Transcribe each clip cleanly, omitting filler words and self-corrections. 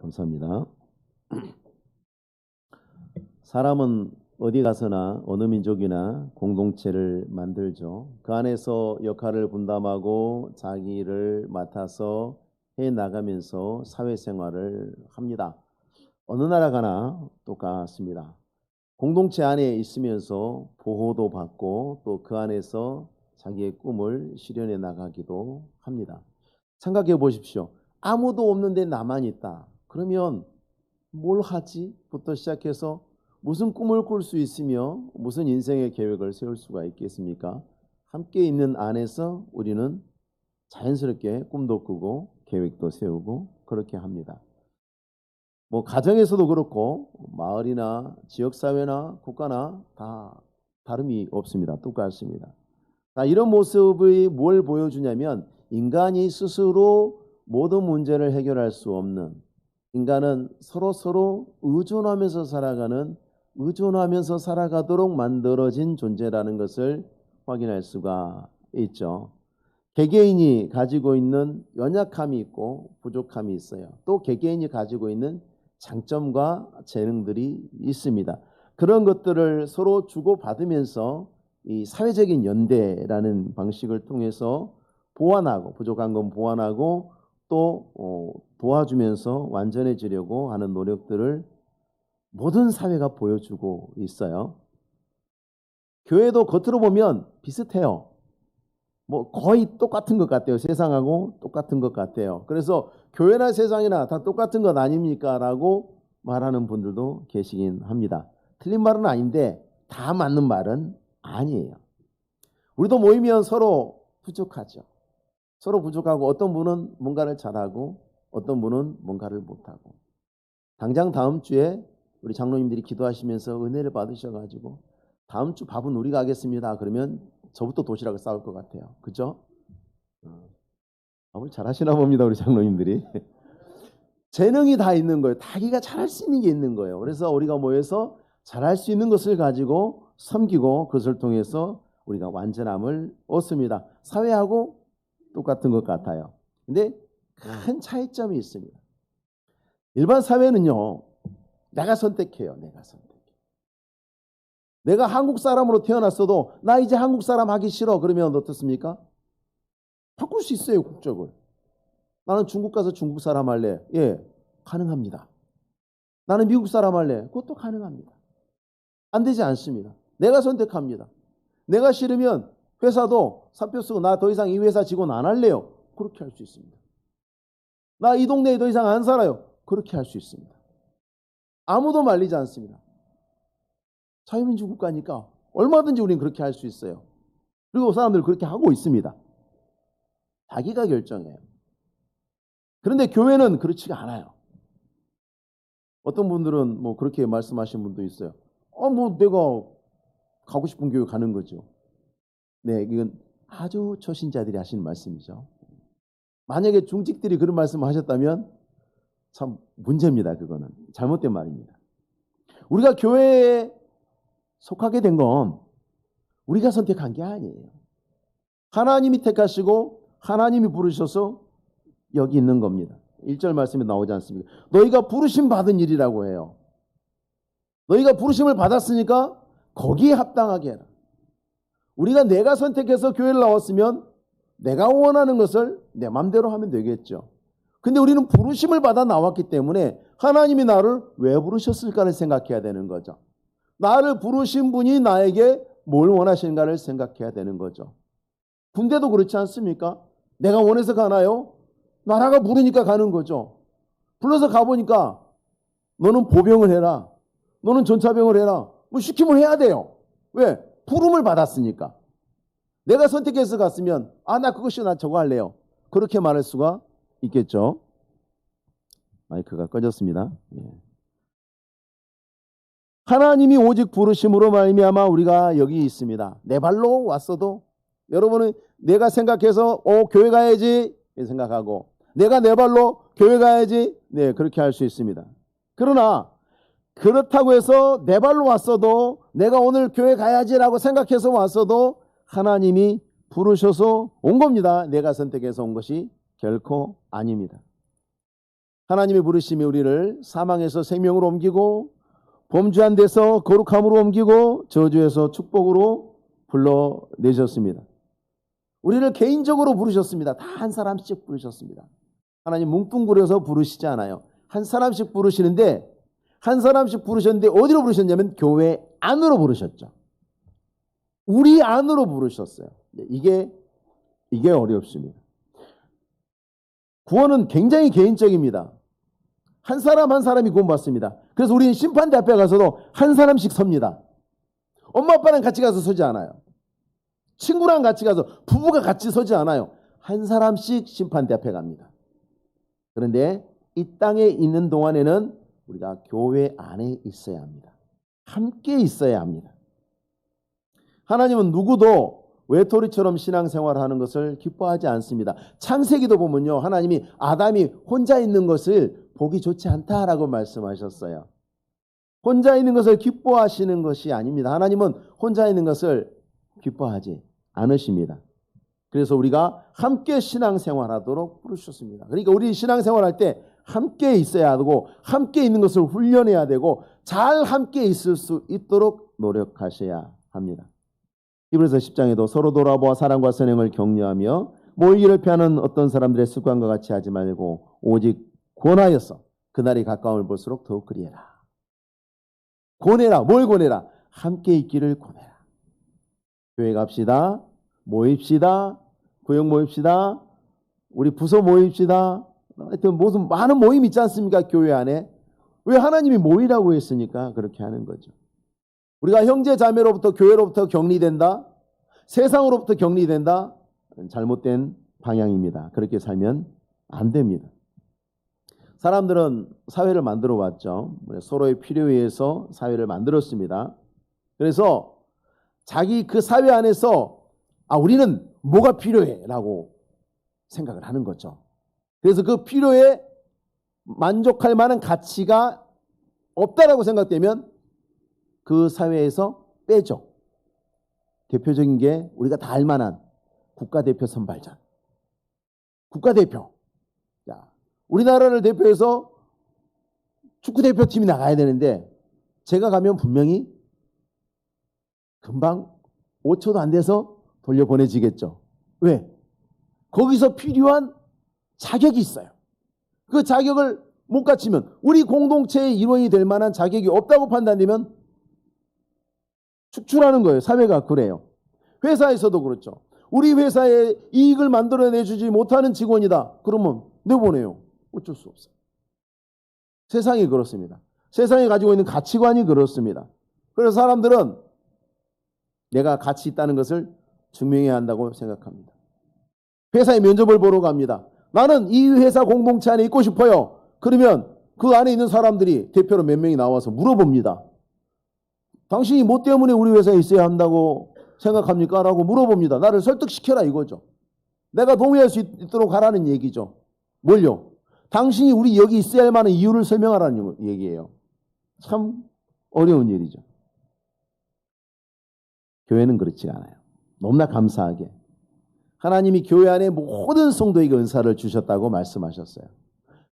감사합니다. 사람은 어디 가서나 어느 민족이나 공동체를 만들죠. 그 안에서 역할을 분담하고 자기 일을 맡아서 해 나가면서 사회생활을 합니다. 어느 나라 가나 똑같습니다. 공동체 안에 있으면서 보호도 받고 또 그 안에서 자기의 꿈을 실현해 나가기도 합니다. 생각해 보십시오. 아무도 없는데 나만 있다. 그러면 뭘 하지? 부터 시작해서 무슨 꿈을 꿀 수 있으며 무슨 인생의 계획을 세울 수가 있겠습니까? 함께 있는 안에서 우리는 자연스럽게 꿈도 꾸고 계획도 세우고 그렇게 합니다. 가정에서도 그렇고 마을이나 지역사회나 국가나 다 다름이 없습니다. 똑같습니다. 이런 모습이 뭘 보여주냐면 인간이 스스로 모든 문제를 해결할 수 없는, 인간은 서로 의존하면서 살아가도록 만들어진 존재라는 것을 확인할 수가 있죠. 개개인이 가지고 있는 연약함이 있고 부족함이 있어요. 또 개개인이 가지고 있는 장점과 재능들이 있습니다. 그런 것들을 서로 주고받으면서 이 사회적인 연대라는 방식을 통해서 보완하고, 부족한 건 보완하고 또 도와주면서 완전해지려고 하는 노력들을 모든 사회가 보여주고 있어요. 교회도 겉으로 보면 비슷해요. 거의 똑같은 것 같아요. 세상하고 똑같은 것 같아요. 그래서 교회나 세상이나 다 똑같은 것 아닙니까? 라고 말하는 분들도 계시긴 합니다. 틀린 말은 아닌데 다 맞는 말은 아니에요. 우리도 모이면 서로 부족하죠. 서로 부족하고 어떤 분은 뭔가를 잘하고 어떤 분은 뭔가를 못하고. 당장 다음 주에 우리 장로님들이 기도하시면서 은혜를 받으셔가지고 다음 주 밥은 우리가 하겠습니다. 그러면 저부터 도시락을 싸울 것 같아요. 그죠? 밥을 잘하시나 봅니다. 우리 장로님들이. 재능이 다 있는 거예요. 자기가 잘할 수 있는 게 있는 거예요. 그래서 우리가 모여서 잘할 수 있는 것을 가지고 섬기고 그것을 통해서 우리가 완전함을 얻습니다. 사회하고 똑같은 것 같아요. 근데 큰 차이점이 있습니다. 일반 사회는요, 내가 선택해요. 내가 한국 사람으로 태어났어도 나 이제 한국 사람 하기 싫어. 그러면 어떻습니까? 바꿀 수 있어요, 국적을. 나는 중국 가서 중국 사람 할래. 예, 가능합니다. 나는 미국 사람 할래. 그것도 가능합니다. 안 되지 않습니다. 내가 선택합니다. 내가 싫으면 회사도 사표 쓰고 나 더 이상 이 회사 직원 안 할래요. 그렇게 할 수 있습니다. 나 이 동네에 더 이상 안 살아요. 그렇게 할 수 있습니다. 아무도 말리지 않습니다. 자유민주 국가니까 얼마든지 우리는 그렇게 할 수 있어요. 그리고 사람들 그렇게 하고 있습니다. 자기가 결정해요. 그런데 교회는 그렇지가 않아요. 어떤 분들은 그렇게 말씀하시는 분도 있어요. 내가 가고 싶은 교회 가는 거죠. 네, 이건 아주 초신자들이 하시는 말씀이죠. 만약에 중직들이 그런 말씀을 하셨다면 참 문제입니다. 그거는 잘못된 말입니다. 우리가 교회에 속하게 된 건 우리가 선택한 게 아니에요. 하나님이 택하시고 하나님이 부르셔서 여기 있는 겁니다. 1절 말씀에 나오지 않습니까? 너희가 부르심 받은 일이라고 해요. 너희가 부르심을 받았으니까 거기에 합당하게 해라. 우리가 내가 선택해서 교회를 나왔으면 내가 원하는 것을 내 맘대로 하면 되겠죠. 근데 우리는 부르심을 받아 나왔기 때문에 하나님이 나를 왜 부르셨을까를 생각해야 되는 거죠. 나를 부르신 분이 나에게 뭘 원하시는가를 생각해야 되는 거죠. 군대도 그렇지 않습니까? 내가 원해서 가나요? 나라가 부르니까 가는 거죠. 불러서 가보니까 너는 보병을 해라. 너는 전차병을 해라. 시키면 해야 돼요. 왜? 부름을 받았으니까. 내가 선택해서 갔으면 나 그거 싫어. 나 저거 할래요. 그렇게 말할 수가 있겠죠. 마이크가 꺼졌습니다. 하나님이 오직 부르심으로 말미암아 우리가 여기 있습니다. 내 발로 왔어도 여러분은 내가 생각해서 교회 가야지 생각하고 내가 내 발로 교회 가야지 그렇게 할 수 있습니다. 그러나 그렇다고 해서 내 발로 왔어도 내가 오늘 교회 가야지라고 생각해서 왔어도 하나님이 부르셔서 온 겁니다. 내가 선택해서 온 것이 결코 아닙니다. 하나님의 부르심이 우리를 사망에서 생명으로 옮기고 범죄한 데서 거룩함으로 옮기고 저주에서 축복으로 불러내셨습니다. 우리를 개인적으로 부르셨습니다. 다 한 사람씩 부르셨습니다. 하나님 뭉뚱그려서 부르시지 않아요. 한 사람씩 부르시는데 한 사람씩 부르셨는데 어디로 부르셨냐면 교회 안으로 부르셨죠. 우리 안으로 부르셨어요. 이게 어렵습니다. 구원은 굉장히 개인적입니다. 한 사람 한 사람이 구원받습니다. 그래서 우리는 심판대 앞에 가서도 한 사람씩 섭니다. 엄마 아빠랑 같이 가서 서지 않아요. 친구랑 같이 가서 부부가 같이 서지 않아요. 한 사람씩 심판대 앞에 갑니다. 그런데 이 땅에 있는 동안에는 우리가 교회 안에 있어야 합니다. 함께 있어야 합니다. 하나님은 누구도 외톨이처럼 신앙생활하는 것을 기뻐하지 않습니다. 창세기도 보면요, 하나님이 아담이 혼자 있는 것을 보기 좋지 않다라고 말씀하셨어요. 혼자 있는 것을 기뻐하시는 것이 아닙니다. 하나님은 혼자 있는 것을 기뻐하지 않으십니다. 그래서 우리가 함께 신앙생활하도록 부르셨습니다. 그러니까 우리 신앙생활할 때 함께 있어야 하고 함께 있는 것을 훈련해야 되고 잘 함께 있을 수 있도록 노력하셔야 합니다. 히브리서 10장에도 서로 돌아보아 사랑과 선행을 격려하며 모이기를 피하는 어떤 사람들의 습관과 같이 하지 말고 오직 권하여서 그날이 가까움을 볼수록 더욱 그리해라. 권해라. 뭘 권해라? 함께 있기를 권해라. 교회 갑시다. 모입시다. 구역 모입시다. 우리 부서 모입시다. 하여튼 무슨 많은 모임 있지 않습니까? 교회 안에. 왜 하나님이 모이라고 했으니까 그렇게 하는 거죠. 우리가 형제 자매로부터 교회로부터 격리된다. 세상으로부터 격리된다. 잘못된 방향입니다. 그렇게 살면 안 됩니다. 사람들은 사회를 만들어 왔죠. 서로의 필요에 의해서 사회를 만들었습니다. 그래서 자기 그 사회 안에서 우리는 뭐가 필요해 라고 생각을 하는 거죠. 그래서 그 필요에 만족할 만한 가치가 없다라고 생각되면 그 사회에서 빼죠. 대표적인 게 우리가 다 알만한 국가대표 선발전. 국가대표. 우리나라를 대표해서 축구대표팀이 나가야 되는데 제가 가면 분명히 금방 5초도 안 돼서 돌려보내지겠죠. 왜? 거기서 필요한 자격이 있어요. 그 자격을 못 갖추면 우리 공동체의 일원이 될 만한 자격이 없다고 판단되면 축출하는 거예요. 사회가 그래요. 회사에서도 그렇죠. 우리 회사에 이익을 만들어내주지 못하는 직원이다. 그러면 내보내요. 어쩔 수 없어요. 세상이 그렇습니다. 세상이 가지고 있는 가치관이 그렇습니다. 그래서 사람들은 내가 가치 있다는 것을 증명해야 한다고 생각합니다. 회사에 면접을 보러 갑니다. 나는 이 회사 공동체 안에 있고 싶어요. 그러면 그 안에 있는 사람들이 대표로 몇 명이 나와서 물어봅니다. 당신이 뭐 때문에 우리 회사에 있어야 한다고 생각합니까? 라고 물어봅니다. 나를 설득시켜라 이거죠. 내가 동의할 수 있도록 하라는 얘기죠. 뭘요? 당신이 우리 여기 있어야 할 만한 이유를 설명하라는 얘기예요. 참 어려운 일이죠. 교회는 그렇지가 않아요. 너무나 감사하게 하나님이 교회 안에 모든 성도에게 은사를 주셨다고 말씀하셨어요.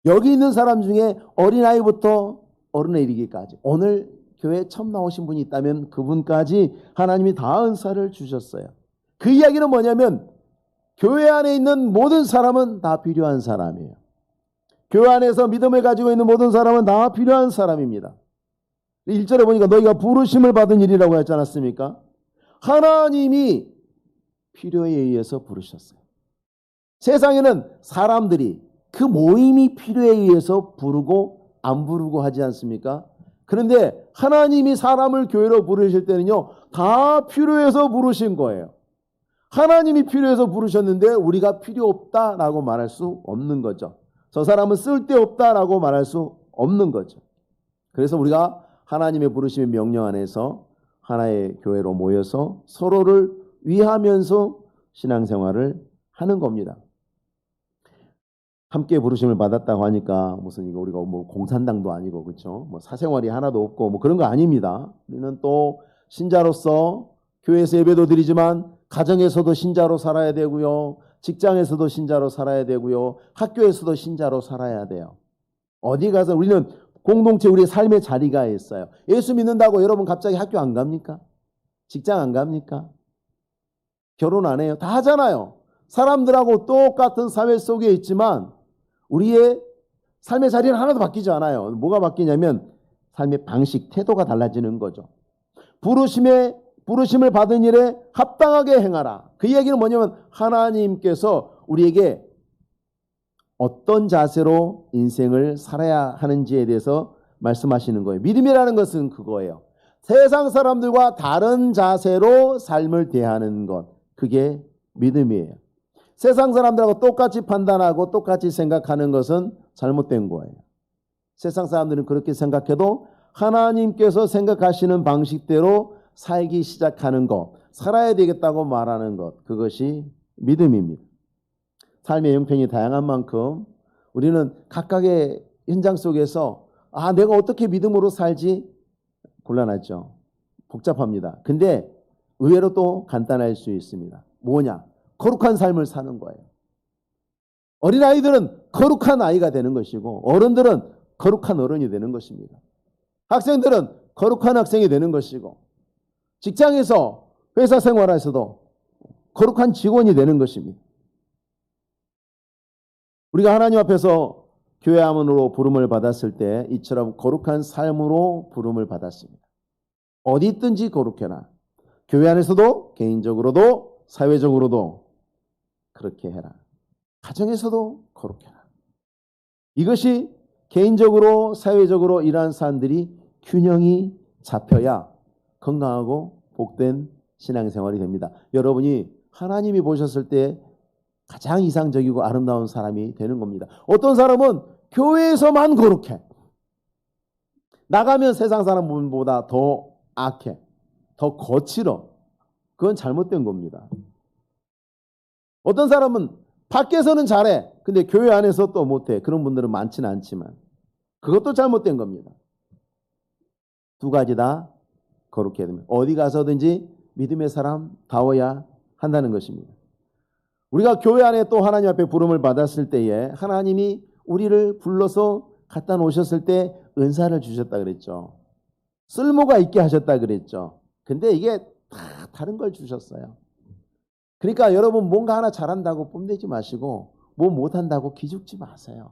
여기 있는 사람 중에 어린아이부터 어른에 이르기까지 오늘 교회에 처음 나오신 분이 있다면 그분까지 하나님이 다 은사를 주셨어요. 그 이야기는 뭐냐면 교회 안에 있는 모든 사람은 다 필요한 사람이에요. 교회 안에서 믿음을 가지고 있는 모든 사람은 다 필요한 사람입니다. 1절에 보니까 너희가 부르심을 받은 일이라고 했지 않았습니까? 하나님이 필요에 의해서 부르셨어요. 세상에는 사람들이 그 모임이 필요에 의해서 부르고 안 부르고 하지 않습니까? 그런데 하나님이 사람을 교회로 부르실 때는요, 다 필요해서 부르신 거예요. 하나님이 필요해서 부르셨는데 우리가 필요 없다라고 말할 수 없는 거죠. 저 사람은 쓸데없다라고 말할 수 없는 거죠. 그래서 우리가 하나님의 부르심의 명령 안에서 하나의 교회로 모여서 서로를 위하면서 신앙생활을 하는 겁니다. 함께 부르심을 받았다고 하니까 무슨 이거 우리가 뭐 공산당도 아니고 그렇죠? 뭐 사생활이 하나도 없고 뭐 그런 거 아닙니다. 우리는 또 신자로서 교회에서 예배도 드리지만 가정에서도 신자로 살아야 되고요. 직장에서도 신자로 살아야 되고요. 학교에서도 신자로 살아야 돼요. 어디 가서 우리는 공동체 우리의 삶의 자리가 있어요. 예수 믿는다고 여러분 갑자기 학교 안 갑니까? 직장 안 갑니까? 결혼 안 해요? 다 하잖아요. 사람들하고 똑같은 사회 속에 있지만 우리의 삶의 자리는 하나도 바뀌지 않아요. 뭐가 바뀌냐면 삶의 방식, 태도가 달라지는 거죠. 부르심을 받은 일에 합당하게 행하라. 그 이야기는 뭐냐면 하나님께서 우리에게 어떤 자세로 인생을 살아야 하는지에 대해서 말씀하시는 거예요. 믿음이라는 것은 그거예요. 세상 사람들과 다른 자세로 삶을 대하는 것. 그게 믿음이에요. 세상 사람들하고 똑같이 판단하고 똑같이 생각하는 것은 잘못된 거예요. 세상 사람들은 그렇게 생각해도 하나님께서 생각하시는 방식대로 살기 시작하는 것, 살아야 되겠다고 말하는 것, 그것이 믿음입니다. 삶의 형편이 다양한 만큼 우리는 각각의 현장 속에서 내가 어떻게 믿음으로 살지 곤란하죠. 복잡합니다. 근데 의외로 또 간단할 수 있습니다. 뭐냐? 거룩한 삶을 사는 거예요. 어린아이들은 거룩한 아이가 되는 것이고 어른들은 거룩한 어른이 되는 것입니다. 학생들은 거룩한 학생이 되는 것이고 직장에서 회사 생활에서도 거룩한 직원이 되는 것입니다. 우리가 하나님 앞에서 교회 아문으로 부름을 받았을 때 이처럼 거룩한 삶으로 부름을 받았습니다. 어디 있든지 거룩해라. 교회 안에서도 개인적으로도 사회적으로도 그렇게 해라. 가정에서도 거룩해라. 이것이 개인적으로 사회적으로 일하는 사람들이 균형이 잡혀야 건강하고 복된 신앙생활이 됩니다. 여러분이 하나님이 보셨을 때 가장 이상적이고 아름다운 사람이 되는 겁니다. 어떤 사람은 교회에서만 거룩해. 나가면 세상 사람보다 더 악해. 더 거칠어. 그건 잘못된 겁니다. 어떤 사람은 밖에서는 잘해. 근데 교회 안에서 또 못해. 그런 분들은 많지는 않지만 그것도 잘못된 겁니다. 두 가지 다 거룩해야 됩니다. 어디 가서든지 믿음의 사람다워야 한다는 것입니다. 우리가 교회 안에 또 하나님 앞에 부름을 받았을 때에 하나님이 우리를 불러서 갖다 놓으셨을 때 은사를 주셨다 그랬죠. 쓸모가 있게 하셨다 그랬죠. 근데 이게 다 다른 걸 주셨어요. 그러니까 여러분 뭔가 하나 잘한다고 뽐내지 마시고 뭐 못한다고 기죽지 마세요.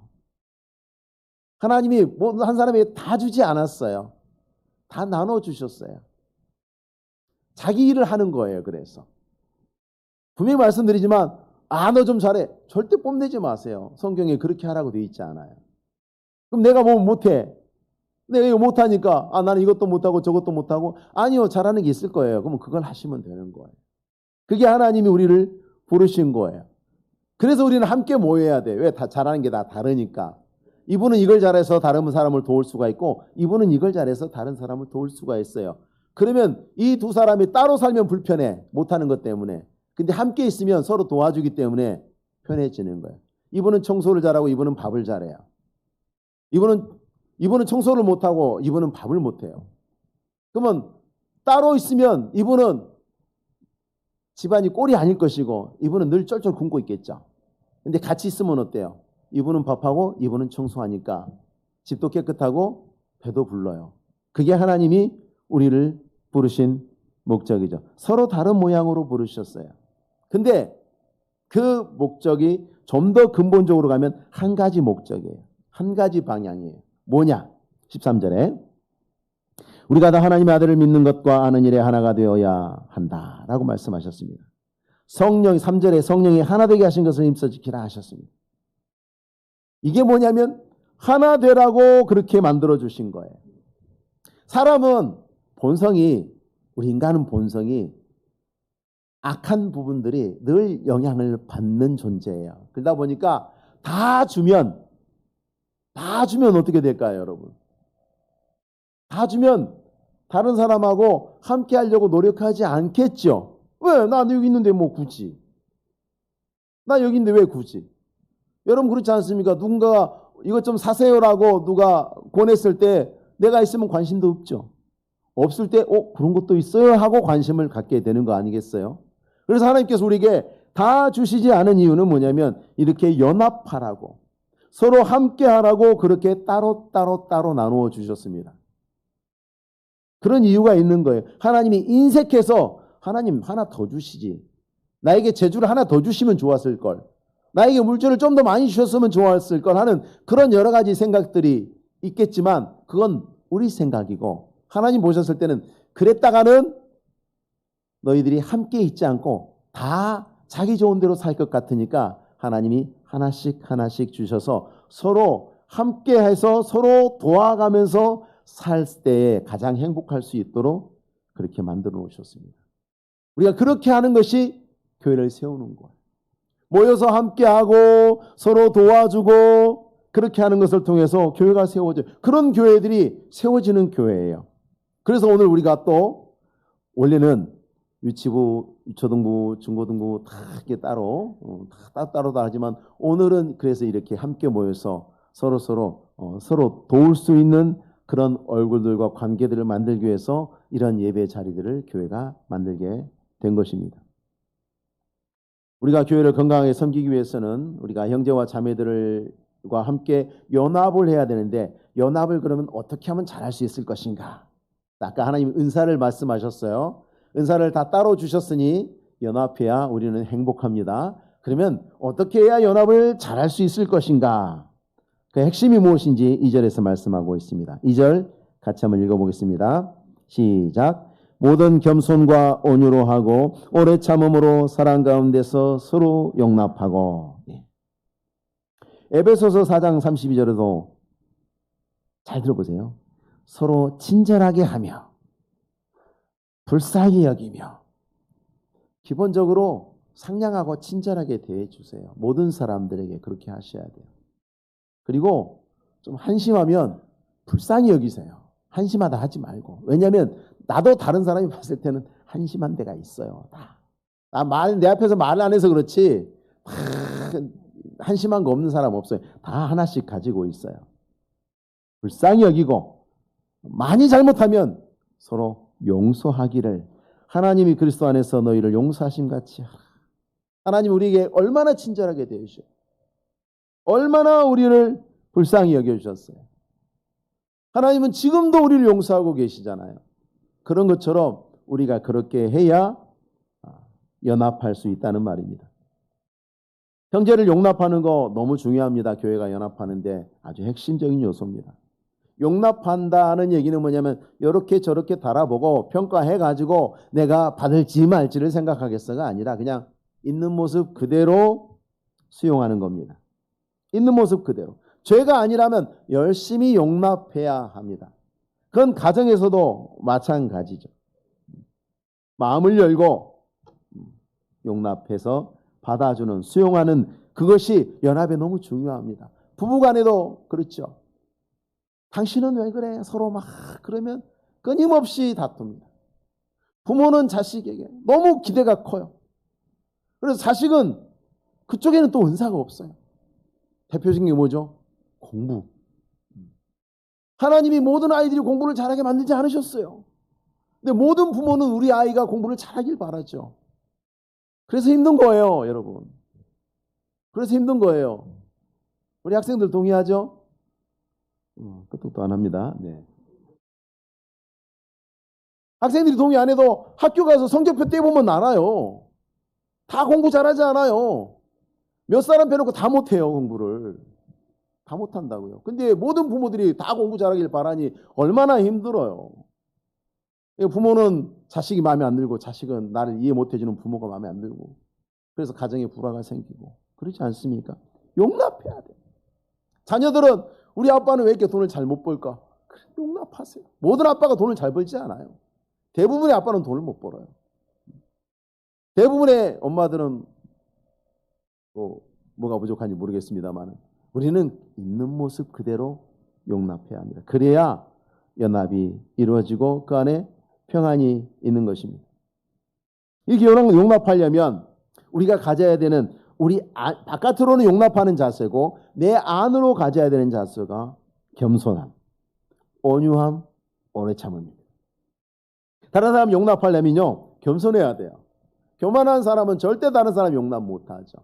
하나님이 뭐 한 사람에게 다 주지 않았어요. 다 나눠주셨어요. 자기 일을 하는 거예요. 그래서 분명히 말씀드리지만 너 좀 잘해. 절대 뽐내지 마세요. 성경에 그렇게 하라고 되어 있지 않아요. 그럼 내가 뭐 못해. 내가 이거 못하니까 나는 이것도 못하고 저것도 못하고 아니요. 잘하는 게 있을 거예요. 그러면 그걸 하시면 되는 거예요. 그게 하나님이 우리를 부르신 거예요. 그래서 우리는 함께 모여야 돼요. 왜? 다 잘하는 게 다 다르니까. 이분은 이걸 잘해서 다른 사람을 도울 수가 있고 이분은 이걸 잘해서 다른 사람을 도울 수가 있어요. 그러면 이 두 사람이 따로 살면 불편해. 못하는 것 때문에. 근데 함께 있으면 서로 도와주기 때문에 편해지는 거예요. 이분은 청소를 잘하고 이분은 밥을 잘해요. 이분은 청소를 못하고 이분은 밥을 못해요. 그러면 따로 있으면 이분은 집안이 꼴이 아닐 것이고 이분은 늘 쩔쩔 굶고 있겠죠. 근데 같이 있으면 어때요? 이분은 밥하고 이분은 청소하니까 집도 깨끗하고 배도 불러요. 그게 하나님이 우리를 부르신 목적이죠. 서로 다른 모양으로 부르셨어요. 근데 그 목적이 좀 더 근본적으로 가면 한 가지 목적이에요. 한 가지 방향이에요. 뭐냐? 13절에 우리가 다 하나님의 아들을 믿는 것과 아는 일에 하나가 되어야 한다라고 말씀하셨습니다. 3절에 성령이 하나 되게 하신 것을 힘써 지키라 하셨습니다. 이게 뭐냐면 하나 되라고 그렇게 만들어 주신 거예요. 사람은 본성이 우리 인간은 본성이 악한 부분들이 늘 영향을 받는 존재예요. 그러다 보니까 다 주면 어떻게 될까요, 여러분? 다 주면 다른 사람하고 함께 하려고 노력하지 않겠죠. 왜? 나 여기 있는데 뭐 굳이. 나 여기 있는데 왜 굳이. 여러분 그렇지 않습니까? 누군가가 이것 좀 사세요라고 누가 권했을 때 내가 있으면 관심도 없죠. 없을 때 그런 것도 있어요 하고 관심을 갖게 되는 거 아니겠어요? 그래서 하나님께서 우리에게 다 주시지 않은 이유는 뭐냐면 이렇게 연합하라고 서로 함께 하라고 그렇게 따로 나누어 주셨습니다. 그런 이유가 있는 거예요. 하나님이 인색해서 하나님 하나 더 주시지. 나에게 재주를 하나 더 주시면 좋았을 걸. 나에게 물질을 좀 더 많이 주셨으면 좋았을 걸 하는 그런 여러 가지 생각들이 있겠지만 그건 우리 생각이고 하나님 보셨을 때는 그랬다가는 너희들이 함께 있지 않고 다 자기 좋은 대로 살 것 같으니까 하나님이 하나씩 주셔서 서로 함께해서 서로 도와가면서 살 때에 가장 행복할 수 있도록 그렇게 만들어 놓으셨습니다. 우리가 그렇게 하는 것이 교회를 세우는 거예요. 모여서 함께하고 서로 도와주고 그렇게 하는 것을 통해서 교회가 세워져요. 그런 교회들이 세워지는 교회예요. 그래서 오늘 우리가 또 원래는 유치부, 유초등부, 중고등부 다 이렇게 따로 하지만 오늘은 그래서 이렇게 함께 모여서 서로 도울 수 있는 그런 얼굴들과 관계들을 만들기 위해서 이런 예배 자리들을 교회가 만들게 된 것입니다. 우리가 교회를 건강하게 섬기기 위해서는 우리가 형제와 자매들과 함께 연합을 해야 되는데 연합을 그러면 어떻게 하면 잘할 수 있을 것인가? 아까 하나님 은사를 말씀하셨어요. 은사를 다 따로 주셨으니 연합해야 우리는 행복합니다. 그러면 어떻게 해야 연합을 잘할 수 있을 것인가? 그 핵심이 무엇인지 2절에서 말씀하고 있습니다. 2절 같이 한번 읽어보겠습니다. 시작. 모든 겸손과 온유로 하고 오래 참음으로 사랑 가운데서 서로 용납하고. 에베소서 4장 32절에도 잘 들어보세요. 서로 친절하게 하며 불쌍히 여기며. 기본적으로 상냥하고 친절하게 대해주세요. 모든 사람들에게 그렇게 하셔야 돼요. 그리고 좀 한심하면 불쌍히 여기세요. 한심하다 하지 말고. 왜냐하면 나도 다른 사람이 봤을 때는 한심한 데가 있어요. 내 앞에서 말을 안 해서 그렇지 한심한 거 없는 사람 없어요. 다 하나씩 가지고 있어요. 불쌍히 여기고 많이 잘못하면 서로 용서하기를 하나님이 그리스도 안에서 너희를 용서하심 같이 하라. 하나님 우리에게 얼마나 친절하게 대해주셔. 얼마나 우리를 불쌍히 여겨주셨어요. 하나님은 지금도 우리를 용서하고 계시잖아요. 그런 것처럼 우리가 그렇게 해야 연합할 수 있다는 말입니다. 형제를 용납하는 거 너무 중요합니다. 교회가 연합하는데 아주 핵심적인 요소입니다. 용납한다는 얘기는 뭐냐면 이렇게 저렇게 달아보고 평가해가지고 내가 받을지 말지를 생각하겠어가 아니라 그냥 있는 모습 그대로 수용하는 겁니다. 있는 모습 그대로. 죄가 아니라면 열심히 용납해야 합니다. 그건 가정에서도 마찬가지죠. 마음을 열고 용납해서 받아주는, 수용하는 그것이 연합에 너무 중요합니다. 부부간에도 그렇죠. 당신은 왜 그래? 서로 막 그러면 끊임없이 다툽니다. 부모는 자식에게 너무 기대가 커요. 그래서 자식은 그쪽에는 또 은사가 없어요. 대표적인 게 뭐죠? 공부. 하나님이 모든 아이들이 공부를 잘하게 만들지 않으셨어요. 근데 모든 부모는 우리 아이가 공부를 잘하길 바라죠. 그래서 힘든 거예요, 여러분. 그래서 힘든 거예요. 우리 학생들 동의하죠? 끄떡도 안 합니다. 네. 학생들이 동의 안 해도 학교 가서 성적표 떼보면 알아요. 다 공부 잘하지 않아요. 몇 사람 빼놓고 다 못해요, 공부를. 다 못한다고요. 근데 모든 부모들이 다 공부 잘하길 바라니 얼마나 힘들어요. 부모는 자식이 마음에 안 들고 자식은 나를 이해 못해주는 부모가 마음에 안 들고 그래서 가정에 불화가 생기고 그렇지 않습니까? 용납해야 돼. 자녀들은 우리 아빠는 왜 이렇게 돈을 잘 못 벌까? 그래, 용납하세요. 모든 아빠가 돈을 잘 벌지 않아요. 대부분의 아빠는 돈을 못 벌어요. 대부분의 엄마들은 뭐가 부족한지 모르겠습니다만 우리는 있는 모습 그대로 용납해야 합니다. 그래야 연합이 이루어지고 그 안에 평안이 있는 것입니다. 이렇게 용납하려면 우리가 가져야 되는 우리 바깥으로는 용납하는 자세고 내 안으로 가져야 되는 자세가 겸손함, 온유함, 오래 참음입니다. 다른 사람 용납하려면요 겸손해야 돼요. 교만한 사람은 절대 다른 사람 용납 못하죠.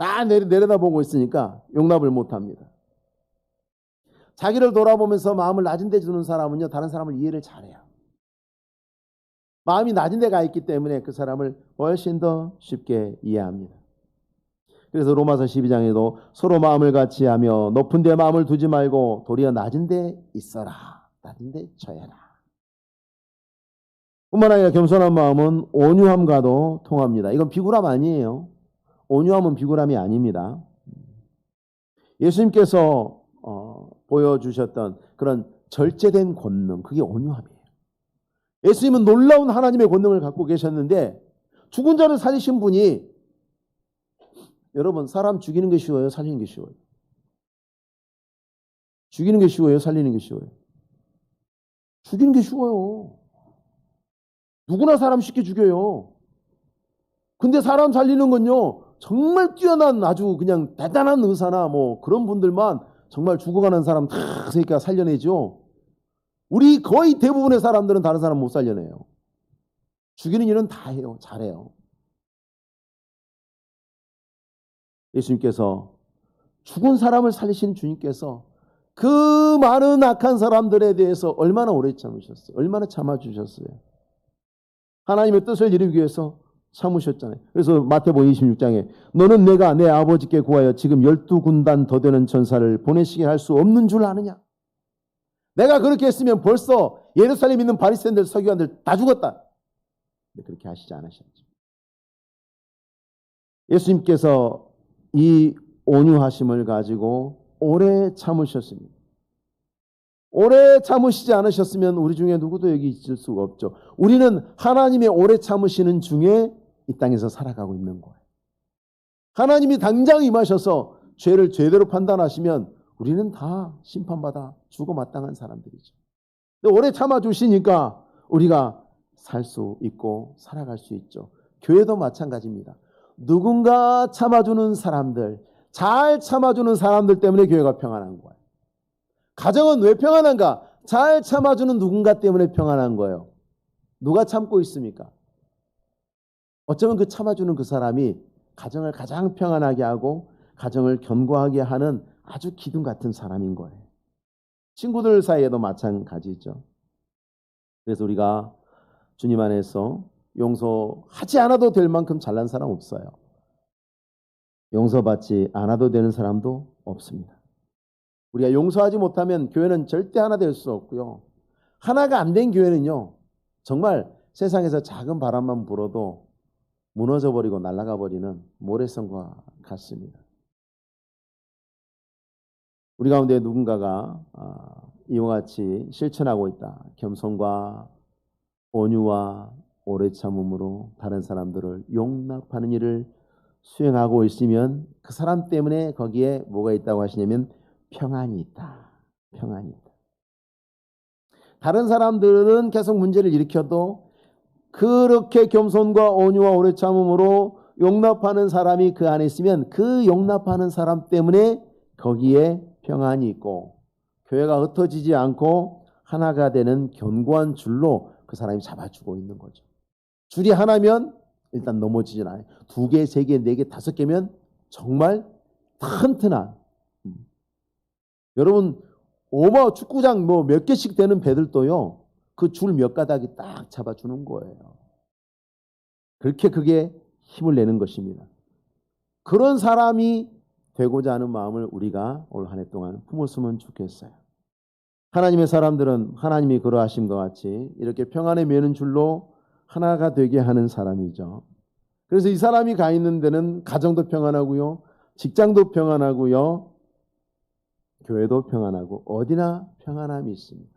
다 내려다보고 있으니까 용납을 못합니다. 자기를 돌아보면서 마음을 낮은 데 주는 사람은요, 다른 사람을 이해를 잘해요. 마음이 낮은 데가 있기 때문에 그 사람을 훨씬 더 쉽게 이해합니다. 그래서 로마서 12장에도 서로 마음을 같이 하며 높은 데 마음을 두지 말고 도리어 낮은 데 있어라. 낮은 데 처해라. 뿐만 아니라 겸손한 마음은 온유함과도 통합니다. 이건 비굴함 아니에요. 온유함은 비굴함이 아닙니다. 예수님께서 보여주셨던 그런 절제된 권능, 그게 온유함이에요. 예수님은 놀라운 하나님의 권능을 갖고 계셨는데 죽은 자를 살리신 분이, 여러분, 사람 죽이는 게 쉬워요? 살리는 게 쉬워요? 죽이는 게 쉬워요? 살리는 게 쉬워요? 죽이는 게 쉬워요. 누구나 사람 쉽게 죽여요. 근데 사람 살리는 건요, 정말 뛰어난 아주 그냥 대단한 의사나 뭐 그런 분들만 정말 죽어가는 사람 다 그러니까 살려내죠. 우리 거의 대부분의 사람들은 다른 사람 못 살려내요. 죽이는 일은 다 해요. 잘해요. 예수님께서, 죽은 사람을 살리신 주님께서 그 많은 악한 사람들에 대해서 얼마나 오래 참으셨어요? 얼마나 참아주셨어요? 하나님의 뜻을 이루기 위해서 참으셨잖아요. 그래서 마태복음 26장에 너는 내가 내 아버지께 구하여 지금 12군단 더 되는 전사를 보내시게 할 수 없는 줄 아느냐? 내가 그렇게 했으면 벌써 예루살렘에 있는 바리새인들, 서기관들 다 죽었다. 근데 그렇게 하시지 않으셨죠. 예수님께서 이 온유하심을 가지고 오래 참으셨습니다. 오래 참으시지 않으셨으면 우리 중에 누구도 여기 있을 수가 없죠. 우리는 하나님의 오래 참으시는 중에 이 땅에서 살아가고 있는 거예요. 하나님이 당장 임하셔서 죄를 제대로 판단하시면 우리는 다 심판받아 죽어 마땅한 사람들이죠. 근데 오래 참아주시니까 우리가 살 수 있고 살아갈 수 있죠. 교회도 마찬가지입니다. 누군가 참아주는 사람들, 잘 참아주는 사람들 때문에 교회가 평안한 거예요. 가정은 왜 평안한가? 잘 참아주는 누군가 때문에 평안한 거예요. 누가 참고 있습니까? 어쩌면 그 참아주는 그 사람이 가정을 가장 평안하게 하고 가정을 견고하게 하는 아주 기둥 같은 사람인 거예요. 친구들 사이에도 마찬가지죠. 그래서 우리가 주님 안에서 용서하지 않아도 될 만큼 잘난 사람 없어요. 용서받지 않아도 되는 사람도 없습니다. 우리가 용서하지 못하면 교회는 절대 하나 될 수 없고요. 하나가 안 된 교회는요, 정말 세상에서 작은 바람만 불어도 무너져버리고 날아가 버리는 모래성과 같습니다. 우리 가운데 누군가가 이와 같이 실천하고 있다. 겸손과 온유와 오래 참음으로 다른 사람들을 용납하는 일을 수행하고 있으면 그 사람 때문에 거기에 뭐가 있다고 하시냐면 평안이 있다. 평안이 있다. 다른 사람들은 계속 문제를 일으켜도 그렇게 겸손과 온유와 오래 참음으로 용납하는 사람이 그 안에 있으면 그 용납하는 사람 때문에 거기에 평안이 있고 교회가 흩어지지 않고 하나가 되는 견고한 줄로 그 사람이 잡아주고 있는 거죠. 줄이 하나면 일단 넘어지진 않아요. 2개, 3개, 4개, 5개면 정말 튼튼한. 여러분, 축구장 뭐 몇 개씩 되는 배들도요, 그 줄 몇 가닥이 딱 잡아주는 거예요. 그렇게 그게 힘을 내는 것입니다. 그런 사람이 되고자 하는 마음을 우리가 올 한 해 동안 품었으면 좋겠어요. 하나님의 사람들은 하나님이 그러하심과 같이 이렇게 평안에 매는 줄로 하나가 되게 하는 사람이죠. 그래서 이 사람이 가 있는 데는 가정도 평안하고요, 직장도 평안하고요, 교회도 평안하고 어디나 평안함이 있습니다.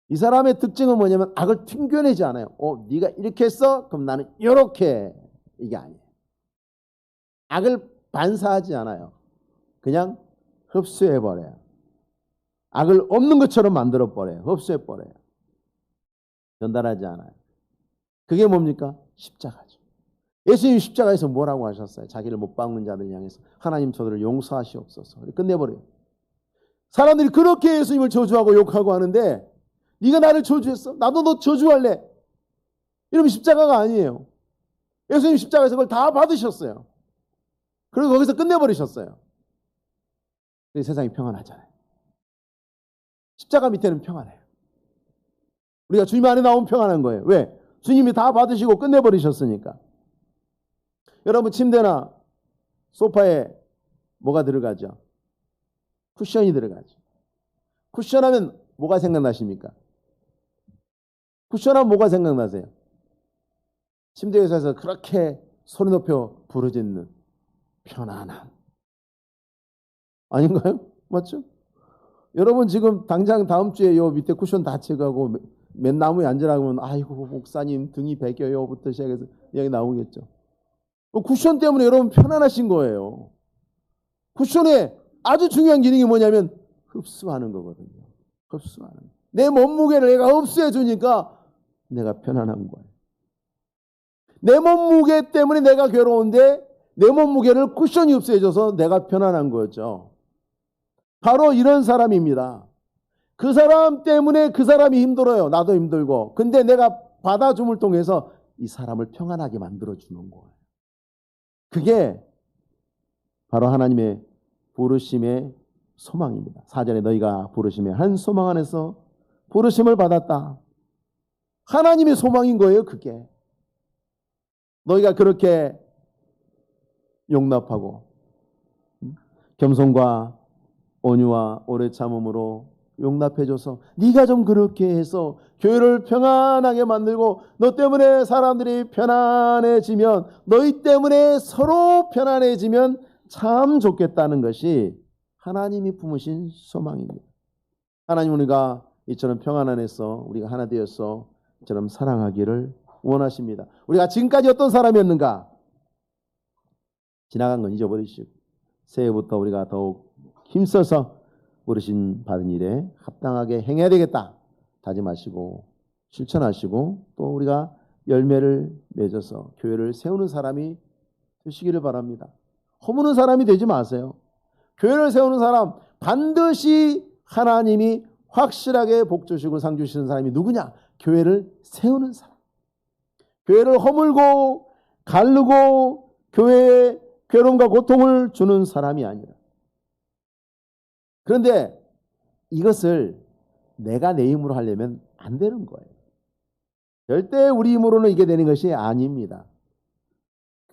이 사람의 특징은 뭐냐면 악을 튕겨내지 않아요. 네가 이렇게 했어? 그럼 나는 이렇게. 이게 아니에요. 악을 반사하지 않아요. 그냥 흡수해버려요. 악을 없는 것처럼 만들어버려요. 흡수해버려요. 전달하지 않아요. 그게 뭡니까? 십자가죠. 예수님 십자가에서 뭐라고 하셨어요? 자기를 못 박는 자들 향해서 하나님 저들을 용서하시옵소서. 끝내버려요. 사람들이 그렇게 예수님을 저주하고 욕하고 하는데 네가 나를 저주했어? 나도 너 저주할래. 이러면 십자가가 아니에요. 예수님 십자가에서 그걸 다 받으셨어요. 그리고 거기서 끝내버리셨어요. 그래서 세상이 평안하잖아요. 십자가 밑에는 평안해요. 우리가 주님 안에 나오면 평안한 거예요. 왜? 주님이 다 받으시고 끝내버리셨으니까. 여러분 침대나 소파에 뭐가 들어가죠? 쿠션이 들어가죠. 쿠션하면 뭐가 생각나십니까? 쿠션하면 뭐가 생각나세요? 침대에서 그렇게 소리 높여 부르짖는 편안함. 아닌가요? 맞죠? 여러분 지금 당장 다음 주에 요 밑에 쿠션 다 채가고 맨 나무에 앉으라고 하면 아이고 목사님 등이 베겨요부터 시작해서 이야기 나오겠죠. 쿠션 때문에 여러분 편안하신 거예요. 쿠션의 아주 중요한 기능이 뭐냐면 흡수하는 거거든요. 흡수하는. 내 몸무게를 내가 흡수해 주니까 내가 편안한 거예요. 내 몸무게 때문에 내가 괴로운데 내 몸무게를 쿠션이 흡수해 줘서 내가 편안한 거죠. 바로 이런 사람입니다. 그 사람 때문에 그 사람이 힘들어요. 나도 힘들고. 근데 내가 받아줌을 통해서 이 사람을 평안하게 만들어주는 거예요. 그게 바로 하나님의 부르심의 소망입니다. 4절에 너희가 부르심의 한 소망 안에서 부르심을 받았다. 하나님의 소망인 거예요. 그게. 너희가 그렇게 용납하고 겸손과 온유와 오래 참음으로 용납해줘서 네가 좀 그렇게 해서 교회를 평안하게 만들고 너 때문에 사람들이 편안해지면 너희 때문에 서로 편안해지면 참 좋겠다는 것이 하나님이 품으신 소망입니다. 하나님 우리가 이처럼 평안 안에서 우리가 하나 되어서 이처럼 사랑하기를 원하십니다. 우리가 지금까지 어떤 사람이었는가? 지나간 건 잊어버리시고 새해부터 우리가 더욱 힘써서 부르신 받은 일에 합당하게 행해야 되겠다 다짐하시고 실천하시고 또 우리가 열매를 맺어서 교회를 세우는 사람이 되시기를 바랍니다. 허무는 사람이 되지 마세요. 교회를 세우는 사람 반드시 하나님이 확실하게 복 주시고 상 주시는 사람이 누구냐? 교회를 세우는 사람. 교회를 허물고 가르고 교회에 괴로움과 고통을 주는 사람이 아니라. 그런데 이것을 내가 내 힘으로 하려면 안 되는 거예요. 절대 우리 힘으로는 이게 되는 것이 아닙니다.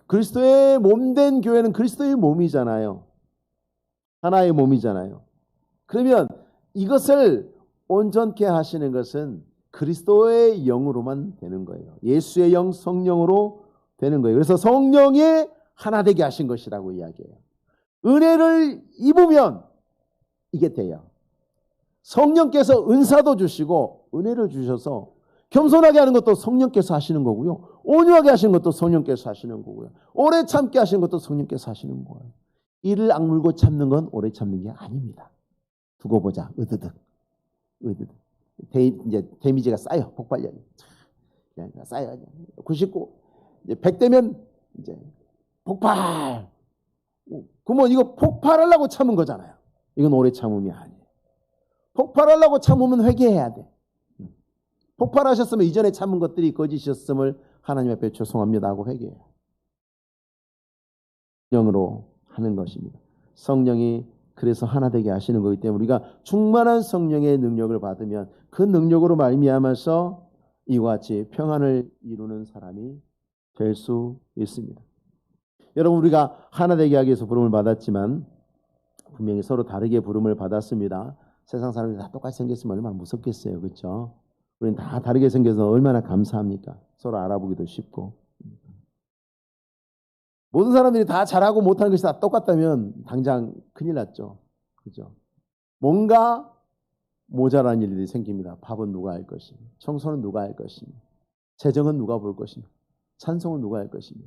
그리스도의 몸된 교회는 그리스도의 몸이잖아요. 하나의 몸이잖아요. 그러면 이것을 온전케 하시는 것은 그리스도의 영으로만 되는 거예요. 예수의 영, 성령으로 되는 거예요. 그래서 성령이 하나 되게 하신 것이라고 이야기해요. 은혜를 입으면 이게 돼요. 성령께서 은사도 주시고 은혜를 주셔서 겸손하게 하는 것도 성령께서 하시는 거고요. 온유하게 하시는 것도 성령께서 하시는 거고요. 오래 참게 하시는 것도 성령께서 하시는 거예요. 이를 악물고 참는 건 오래 참는 게 아닙니다. 두고 보자. 으드득. 이제 데미지가 쌓여. 폭발력이. 쌓여. 99. 이제 100 되면 이제 폭발. 그러면 이거 폭발하려고 참은 거잖아요. 이건 오래 참음이 아니에요. 폭발하려고 참으면 회개해야 돼. 폭발하셨으면 이전에 참은 것들이 거짓이었음을 하나님 앞에 죄송합니다 하고 회개해요. 성령으로 하는 것입니다. 성령이 그래서 하나 되게 하시는 거기 때문에 우리가 충만한 성령의 능력을 받으면 그 능력으로 말미암아서 이와 같이 평안을 이루는 사람이 될 수 있습니다. 여러분 우리가 하나 되게 하기 위해서 부름을 받았지만 분명히 서로 다르게 부름을 받았습니다. 세상 사람들이 다 똑같이 생겼으면 얼마나 무섭겠어요. 그렇죠? 우리는 다 다르게 생겨서 얼마나 감사합니까? 서로 알아보기도 쉽고. 모든 사람들이 다 잘하고 못하는 것이 다 똑같다면 당장 큰일 났죠. 그죠? 뭔가 모자란 일들이 생깁니다. 밥은 누가 할 것이며, 청소는 누가 할 것이며, 재정은 누가 볼 것이며, 찬송은 누가 할 것이며.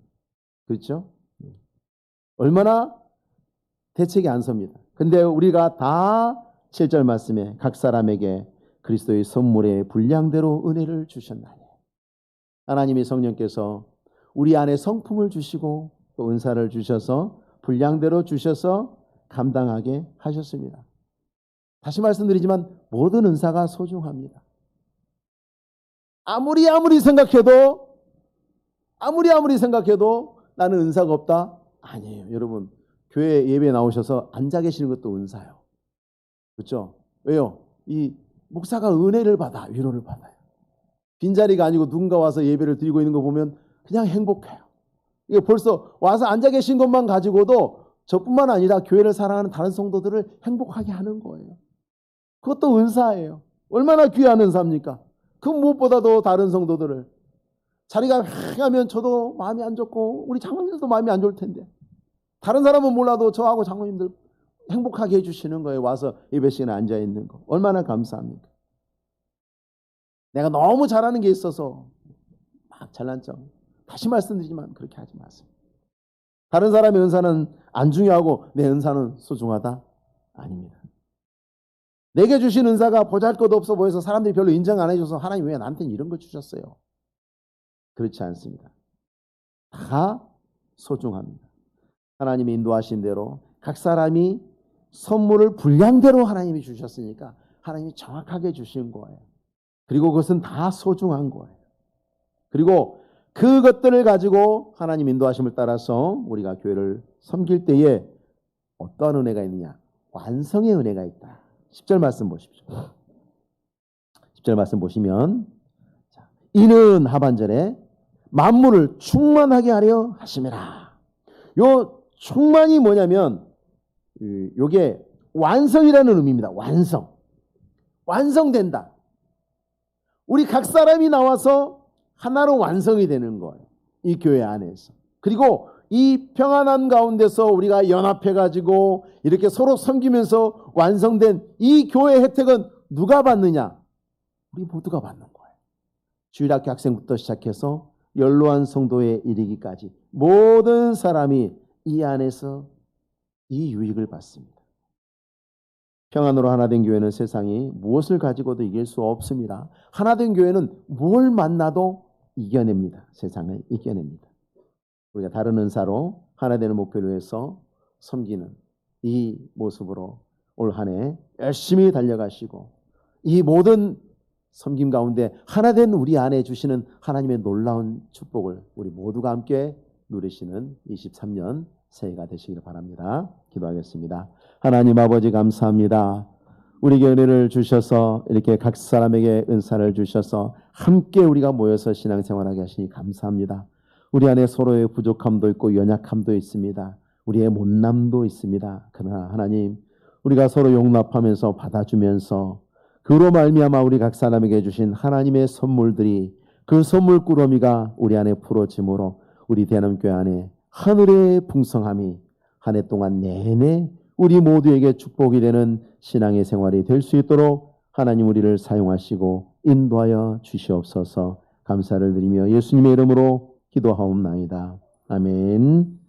그렇죠? 얼마나 대책이 안 섭니다. 근데 우리가 다 7절 말씀에 각 사람에게 그리스도의 선물의 분량대로 은혜를 주셨나니. 하나님의 성령께서 우리 안에 성품을 주시고 또 은사를 주셔서 분량대로 주셔서 감당하게 하셨습니다. 다시 말씀드리지만 모든 은사가 소중합니다. 아무리 생각해도 나는 은사가 없다? 아니에요. 여러분 교회 예배에 나오셔서 앉아 계시는 것도 은사요. 그렇죠? 왜요? 이 목사가 은혜를 받아, 위로를 받아요. 빈자리가 아니고 누군가 와서 예배를 드리고 있는 거 보면 그냥 행복해요. 이게 벌써 와서 앉아 계신 것만 가지고도 저뿐만 아니라 교회를 사랑하는 다른 성도들을 행복하게 하는 거예요. 그것도 은사예요. 얼마나 귀한 은사입니까? 그 무엇보다도 다른 성도들을 자리가 하면 저도 마음이 안 좋고 우리 장로님들도 마음이 안 좋을 텐데 다른 사람은 몰라도 저하고 장로님들 행복하게 해주시는 거예요. 와서 예배 시간에 앉아 있는 거 얼마나 감사합니까? 내가 너무 잘하는 게 있어서 막 잘난 척 다시 말씀드리지만 그렇게 하지 마세요. 다른 사람의 은사는 안 중요하고 내 은사는 소중하다? 아닙니다. 내게 주신 은사가 보잘것 없어 보여서 사람들이 별로 인정 안 해줘서 하나님 왜 나한테 이런 걸 주셨어요? 그렇지 않습니다. 다 소중합니다. 하나님이 인도하신 대로 각 사람이 선물을 분량대로 하나님이 주셨으니까 하나님이 정확하게 주신 거예요. 그리고 그것은 다 소중한 거예요. 그리고 그것들을 가지고 하나님 인도하심을 따라서 우리가 교회를 섬길 때에 어떠한 은혜가 있느냐? 완성의 은혜가 있다. 10절 말씀 보십시오. 10절 말씀 보시면 이는 하반절에 만물을 충만하게 하려 하심이라. 요 충만이 뭐냐면 요게 완성이라는 의미입니다. 완성된다. 우리 각 사람이 나와서 하나로 완성이 되는 거예요. 이 교회 안에서. 그리고 이 평안한 가운데서 우리가 연합해가지고 이렇게 서로 섬기면서 완성된 이 교회 혜택은 누가 받느냐? 우리 모두가 받는 거예요. 주일학교 학생부터 시작해서 연로한 성도에 이르기까지 모든 사람이 이 안에서 이 유익을 받습니다. 평안으로 하나된 교회는 세상이 무엇을 가지고도 이길 수 없습니다. 하나된 교회는 뭘 만나도 이겨냅니다. 세상을 이겨냅니다. 우리가 다른 은사로 하나 되는 목표를 위해서 섬기는 이 모습으로 올 한 해 열심히 달려가시고 이 모든 섬김 가운데 하나 된 우리 안에 주시는 하나님의 놀라운 축복을 우리 모두가 함께 누리시는 23년 새해가 되시기를 바랍니다. 기도하겠습니다. 하나님 아버지 감사합니다. 우리에게 은혜를 주셔서 이렇게 각 사람에게 은사를 주셔서 함께 우리가 모여서 신앙생활하게 하시니 감사합니다. 우리 안에 서로의 부족함도 있고 연약함도 있습니다. 우리의 못남도 있습니다. 그러나 하나님 우리가 서로 용납하면서 받아주면서 그로 말미암아 우리 각 사람에게 주신 하나님의 선물들이 그 선물 꾸러미가 우리 안에 풀어짐으로 우리 대한민국 안에 하늘의 풍성함이 한 해 동안 내내 우리 모두에게 축복이 되는 신앙의 생활이 될 수 있도록 하나님 우리를 사용하시고 인도하여 주시옵소서. 감사를 드리며 예수님의 이름으로 기도하옵나이다. 아멘.